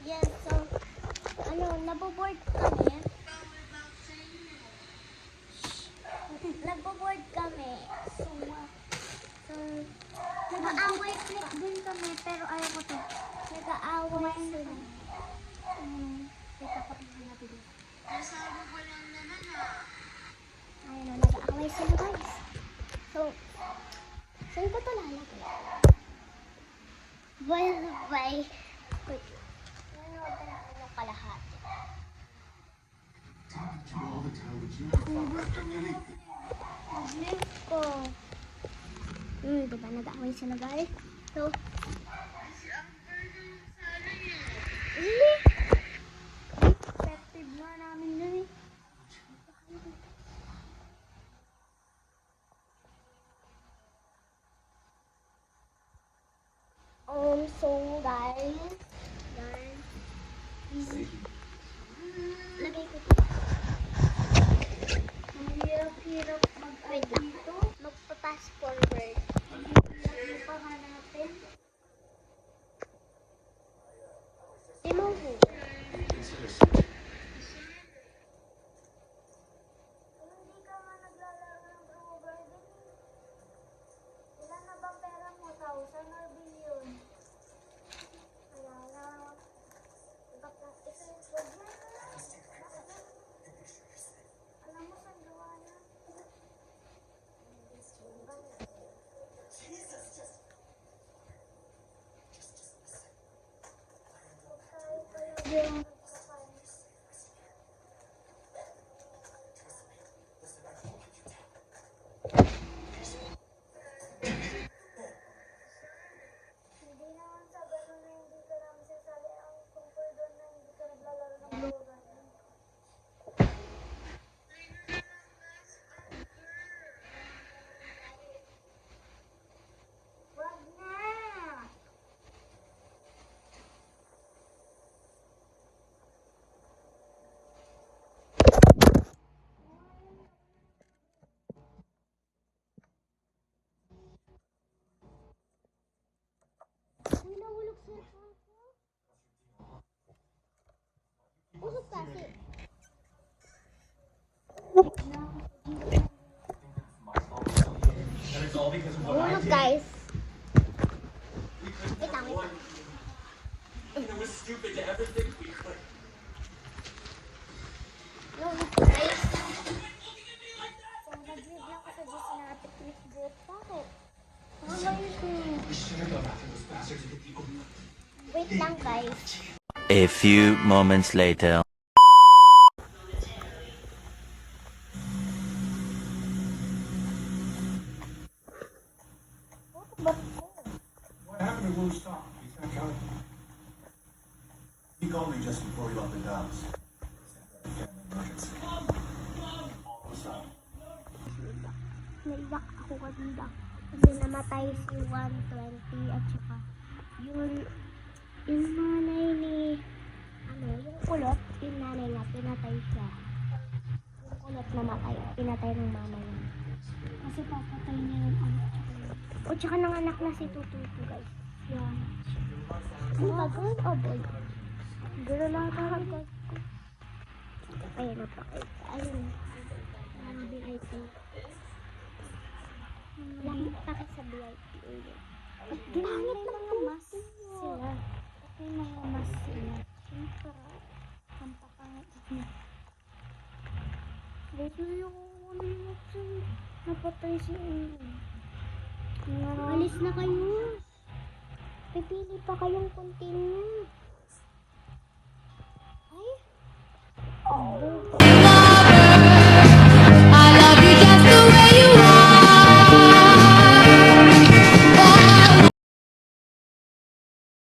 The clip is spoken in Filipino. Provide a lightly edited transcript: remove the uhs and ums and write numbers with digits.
Yes, so, naboboard kami. Nagbo-board kami. Nag-aaway click din kami, pero ayaw ko to. Nag-aaway sila. Takot na natin dito. Ayun o, nag-aaway sila guys. So, saan ko to lalagay? Bye. Wait. Ano kalahati? Lift ko. Diba nag-aaway sila guys? So, effective nga namin nun eh. So guys, lagay ko ito. Ang hirap-hirap mag-wait lang. Magpa-pass forward. Lagay pa hanapin. Remove. Hindi ka nga naglalaro ng Grow Garden. Ilan na ba pera mo? 1,000 or billion? Wala na. Baka isa-isod na. Alam mo saan gawa na? Yung hindi naman sa ganun na hindi ka namin sasali ang tungkol doon na hindi ka naglalaro ng Grow Garden. Wag na! Uy, nahulog sa ako. Usap kasi. Nahulog guys. Wait lang. Nahulog guys. So, nag-live lang ako sa Diyos na picnic group. Bakit? Wait lang guys. A few moments later. What happened to Lou's stop? He's not coming. He called me just before he left the house. Family emergency. All of a sudden. Naiyak ako kanina. Kasi namatay si 120 at saka yung nanay ni yung kulot, yung nanay niya, pinatay siya. Yung kulot namatay, pinatay ng mama niya. Kasi papatay niya yung anak niya. O tsaka nanganak na si Tututu guys. Yan. Ano ba girl o boy? Girl lang tawag guys. Ayun na pa guys. Ayun. Ang VIP. Langit pa kayo sa VIP. Pangit ng mga mas sila. May mga mas sila. Siyempre, ang papangit niya. Gusto yung napatay si Alis na kayo. Pipili pa kayong continue.